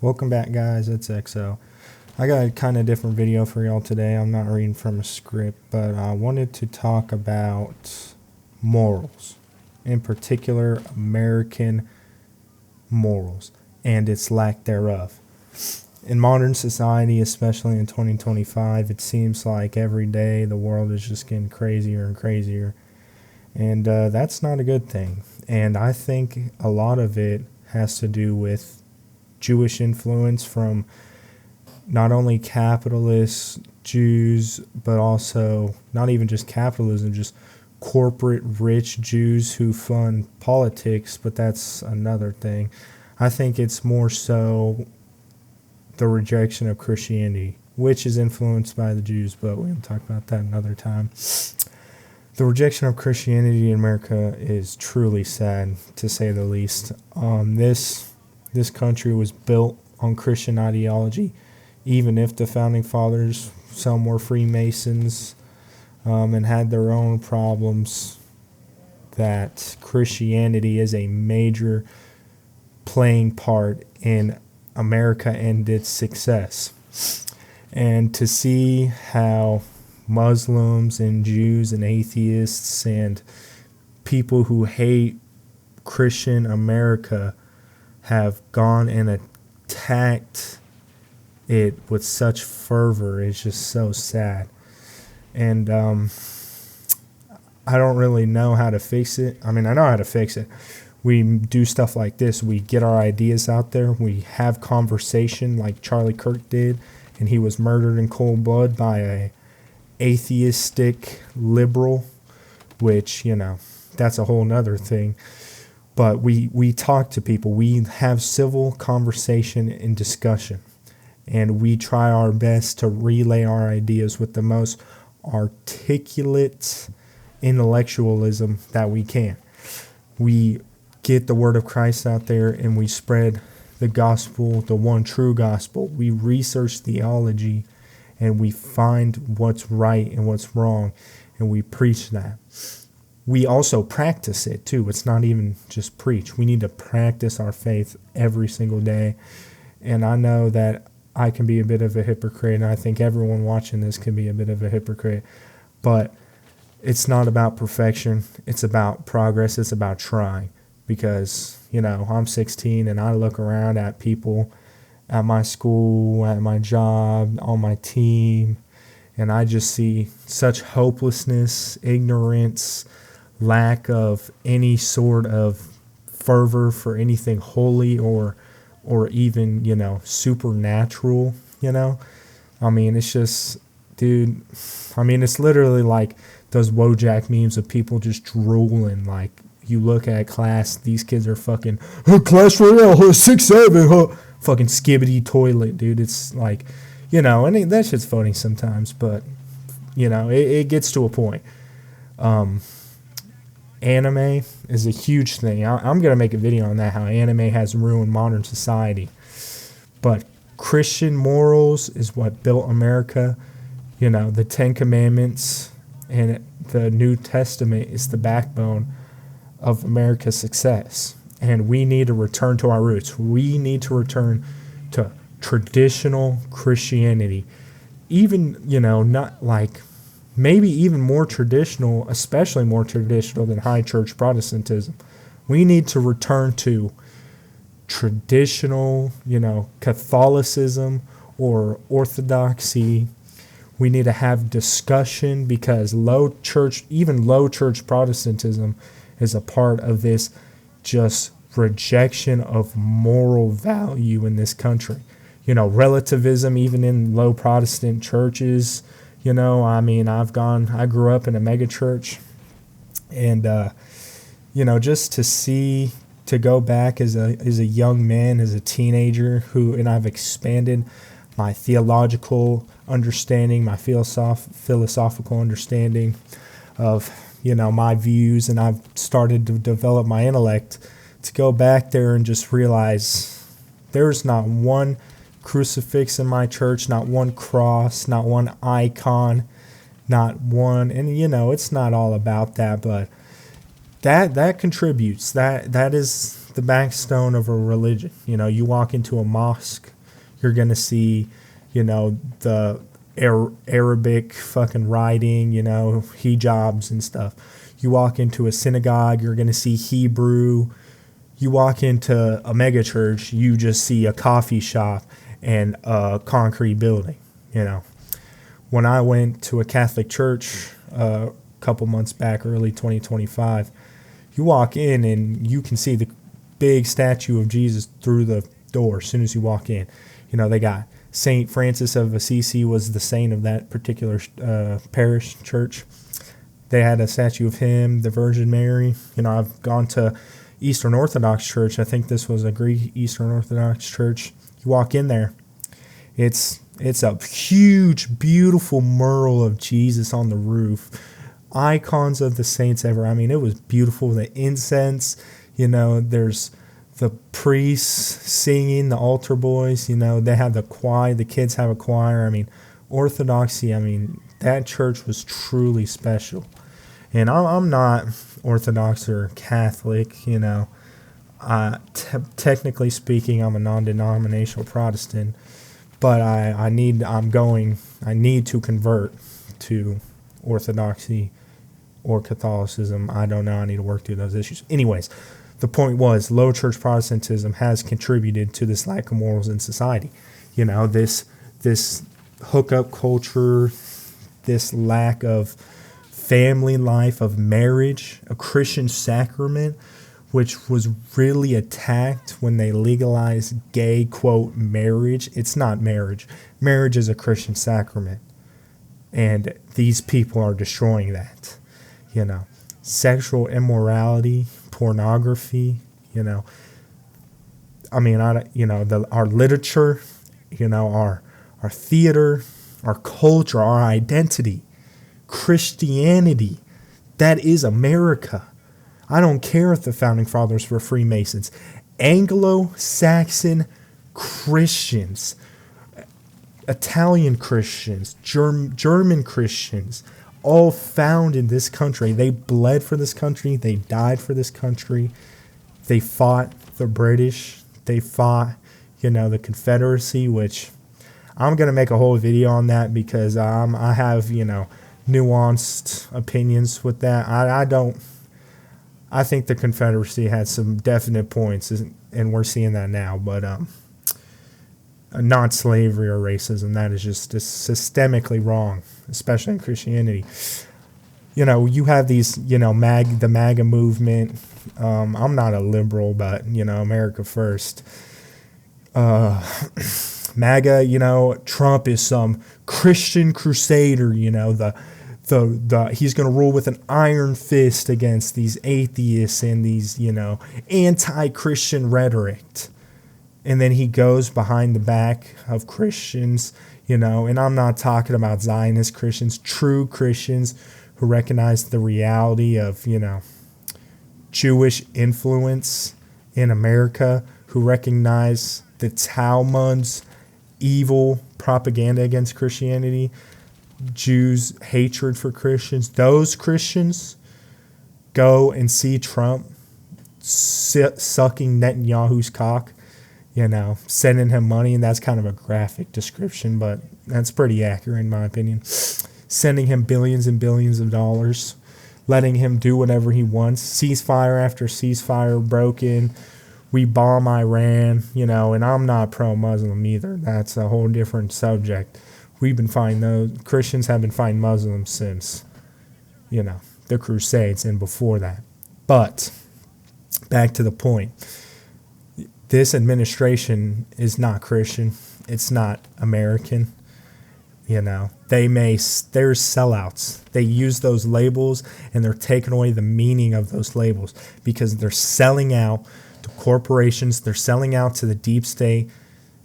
Welcome back, guys. It's XO. I got a kind of different video for y'all today. I'm not reading from a script, but I wanted to talk about morals, in particular American morals and its lack thereof. In modern society, especially in 2025, it seems like every day the world is just getting crazier and crazier, and that's not a good thing. And I think a lot of it has to do with Jewish influence from not only capitalist Jews, but also not even just capitalism, just corporate rich Jews who fund politics, but that's another thing. I think it's more so the rejection of Christianity, which is influenced by the Jews, but we'll talk about that another time. The rejection of Christianity in America is truly sad, to say the least. This country was built on Christian ideology, even if the founding fathers, some were Freemasons, and had their own problems, that Christianity is a major playing part in America and its success. And to see how Muslims and Jews and atheists and people who hate Christian America have gone and attacked it with such fervor is just so sad. And I don't really know how to fix it. I mean, I know how to fix it. We do stuff like this. We get our ideas out there. We have conversation like Charlie Kirk did, and he was murdered in cold blood by a atheistic liberal, which, that's a whole nother thing. But we talk to people. We have civil conversation and discussion. And we try our best to relay our ideas with the most articulate intellectualism that we can. We get the word of Christ out there and we spread the gospel, the one true gospel. We research theology and we find what's right and what's wrong, and we preach that. We also practice it too. It's not even just preach. We need to practice our faith every single day. And I know that I can be a bit of a hypocrite, and I think everyone watching this can be a bit of a hypocrite. But it's not about perfection. It's about progress. It's about trying. Because, I'm 16 and I look around at people at my school, at my job, on my team, and I just see such hopelessness, ignorance, lack of any sort of fervor for anything holy or even, supernatural, I mean, it's just, dude, it's literally like those Wojak memes of people just drooling. Like, you look at class, these kids are fucking, class royale, 6'7", fucking skibbity toilet, dude. It's like, and that shit's funny sometimes, but, it gets to a point. Anime is a huge thing. I'm going to make a video on that, how anime has ruined modern society. But Christian morals is what built America. The Ten Commandments and the New Testament is the backbone of America's success. And we need to return to our roots. We need to return to traditional Christianity. Even, not like, maybe even more traditional, especially more traditional than high church Protestantism. We need to return to traditional, Catholicism or Orthodoxy. We need to have discussion, because low church Protestantism is a part of this just rejection of moral value in this country. Relativism, even in low Protestant churches. I grew up in a mega church, and, just to go back as a young man, as a teenager and I've expanded my theological understanding, my philosophical understanding of, my views, and I've started to develop my intellect, to go back there and just realize there's not one crucifix in my church, not one cross, not one icon, not one, and it's not all about that, but that contributes. That is the backstone of a religion. You know, you walk into a mosque, you're going to see, you know, the Arabic fucking writing, you know, hijabs and stuff. You walk into a synagogue, you're going to see Hebrew. You walk into a mega church, you just see a coffee shop and a concrete building, you know. When I went to a Catholic church a couple months back, early 2025, you walk in and you can see the big statue of Jesus through the door as soon as you walk in. You know, they got St. Francis of Assisi was the saint of that particular parish church. They had a statue of him, the Virgin Mary. You know, I've gone to Eastern Orthodox Church. I think this was a Greek Eastern Orthodox Church. You walk in there, it's a huge, beautiful mural of Jesus on the roof. Icons of the saints ever. I mean, it was beautiful. The incense, you know, there's the priests singing, the altar boys, you know, they have the choir, the kids have a choir. I mean, Orthodoxy, I mean, that church was truly special. And I'm not Orthodox or Catholic, you know. Technically speaking, I'm a non-denominational Protestant, but I need to convert to Orthodoxy or Catholicism. I don't know. I need to work through those issues. Anyways, the point was, low church Protestantism has contributed to this lack of morals in society. You know, this hookup culture, this lack of family life, of marriage, a Christian sacrament, which was really attacked when they legalized gay, quote, marriage. It's not marriage. Marriage is a Christian sacrament. And these people are destroying that. You know, sexual immorality, pornography, you know. I mean, our literature, you know, our theater, our culture, our identity, Christianity, that is America. I don't care if the founding fathers were Freemasons. Anglo-Saxon Christians, Italian Christians, German Christians, all found in this country. They bled for this country. They died for this country. They fought the British. They fought, you know, the Confederacy, which I'm going to make a whole video on that because I have, you know, nuanced opinions with that. I think the Confederacy had some definite points, and we're seeing that now, but not slavery or racism. That is just systemically wrong, especially in Christianity. You know, you have these, you know, the MAGA movement. I'm not a liberal, but, you know, America first. MAGA, you know, Trump is some Christian crusader, you know, he's going to rule with an iron fist against these atheists and these, you know, anti-Christian rhetoric. And then he goes behind the back of Christians, you know, and I'm not talking about Zionist Christians, true Christians who recognize the reality of, you know, Jewish influence in America, who recognize the Talmud's evil propaganda against Christianity, Jews' hatred for Christians. Those Christians go and see Trump sucking Netanyahu's cock, you know, sending him money, and that's kind of a graphic description, but that's pretty accurate in my opinion. Sending him billions and billions of dollars, letting him do whatever he wants. Ceasefire after ceasefire broken. We bomb Iran, you know, and I'm not pro-Muslim either. That's a whole different subject. Christians have been fighting Muslims since, you know, the Crusades and before that. But back to the point. This administration is not Christian. It's not American. You know, they're sellouts. They use those labels and they're taking away the meaning of those labels because they're selling out to corporations. They're selling out to the deep state,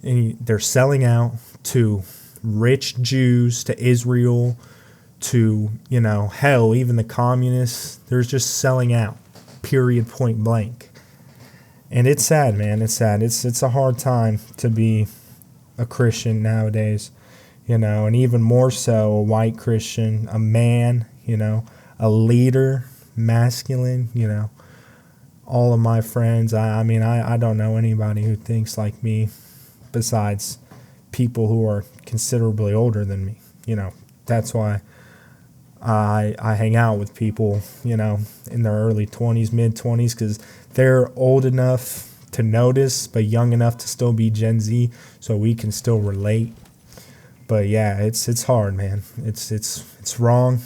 and they're selling out to rich Jews, to Israel, to, you know, hell, even the communists. They're just selling out, period, point blank. And it's sad, man. It's sad. It's a hard time to be a Christian nowadays, you know, and even more so a white Christian, a man, you know, a leader, masculine, you know. all of my friends. I mean, I don't know anybody who thinks like me besides people who are considerably older than me. That's why I hang out with people, in their early 20s, mid 20s, because they're old enough to notice, but young enough to still be Gen Z, so we can still relate. But yeah, it's hard, man. It's wrong,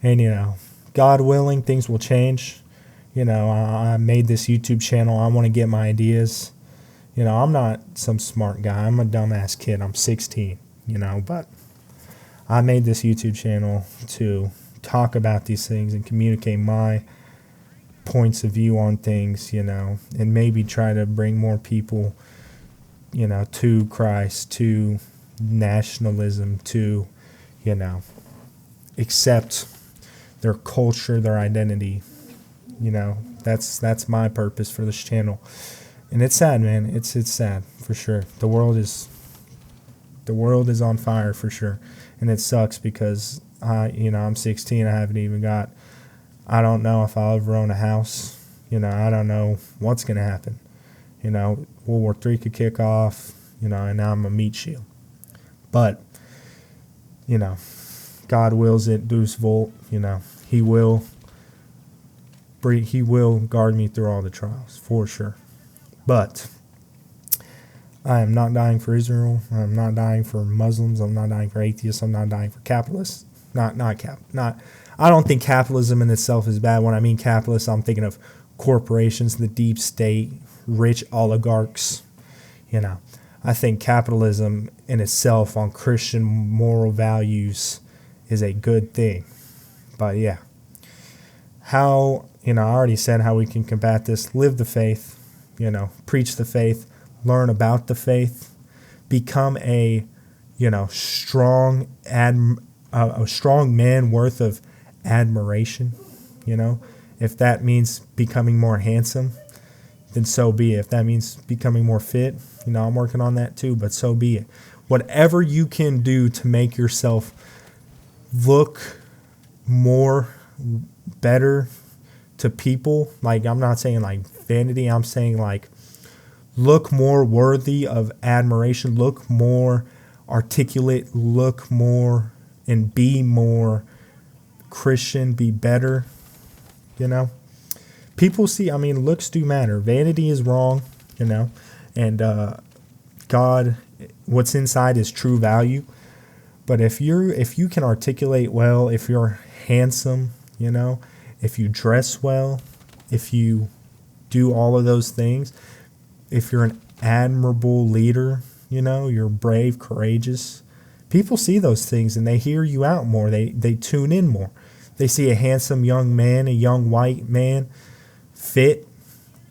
and God willing, things will change. I made this YouTube channel. I want to get my ideas. I'm not some smart guy. I'm a dumbass kid. I'm 16. But I made this YouTube channel to talk about these things and communicate my points of view on things, and maybe try to bring more people, to Christ, to nationalism, to, accept their culture, their identity. That's my purpose for this channel. And it's sad, man. It's sad for sure. The world is on fire for sure. And it sucks because I'm 16. I don't know if I'll ever own a house. I don't know what's going to happen. World War III could kick off, and now I'm a meat shield. But, God wills it, Deus Vult, He will guard me through all the trials, for sure. But I am not dying for Israel. I'm not dying for Muslims. I'm not dying for atheists. I'm not dying for capitalists. I don't think capitalism in itself is bad. When I mean capitalists, I'm thinking of corporations, the deep state, rich oligarchs. I think capitalism in itself on Christian moral values is a good thing. But yeah, how, I already said how we can combat this. Live the faith, preach the faith, learn about the faith, become a strong man worth of admiration. If that means becoming more handsome, then so be it. If that means becoming more fit, I'm working on that too, but so be it. Whatever you can do to make yourself look more better to people, like, I'm not saying like vanity, I'm saying like look more worthy of admiration, look more articulate, look more and be more Christian, be better. People see, looks do matter. Vanity is wrong, and God, what's inside is true value. But if you can articulate well, if you're handsome, if you dress well, if you do all of those things, if you're an admirable leader, you're brave, courageous, people see those things and they hear you out more. They tune in more. They see a handsome young man, a young white man, fit,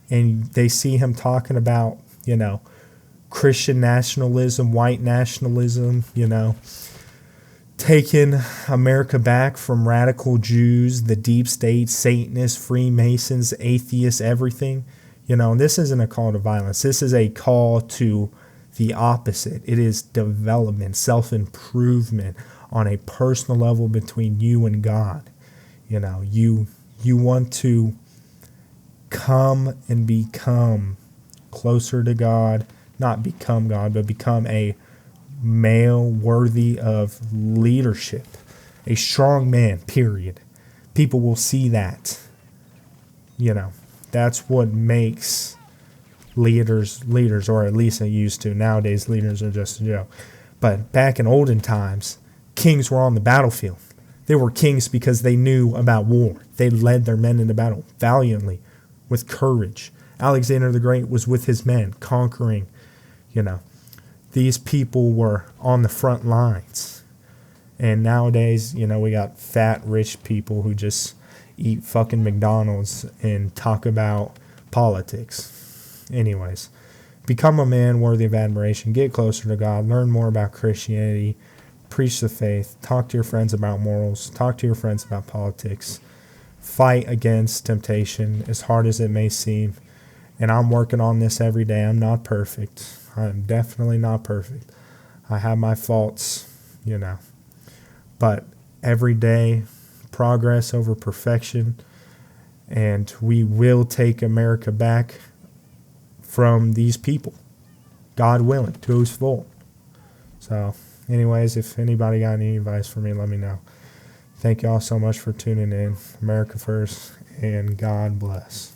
and they see him talking about, Christian nationalism, white nationalism, taking America back from radical Jews, the deep state, Satanists, Freemasons, atheists, everything. And this isn't a call to violence. This is a call to the opposite. It is development, self-improvement on a personal level between you and God. You want to come and become closer to God, not become God, but become a male worthy of leadership, a strong man, period. People will see that. That's what makes leaders, or at least they used to. Nowadays, leaders are just a joke. But back in olden times, kings were on the battlefield. They were kings because they knew about war. They led their men into battle valiantly, with courage. Alexander the Great was with his men, conquering, These people were on the front lines. And nowadays, we got fat, rich people who just eat fucking McDonald's and talk about politics. Anyways, become a man worthy of admiration. Get closer to God. Learn more about Christianity. Preach the faith. Talk to your friends about morals. Talk to your friends about politics. Fight against temptation, as hard as it may seem. And I'm working on this every day. I'm not perfect. I'm definitely not perfect. I have my faults, But every day, progress over perfection. And we will take America back from these people, God willing, to its full. So, anyways, if anybody got any advice for me, let me know. Thank y'all so much for tuning in. America first, and God bless.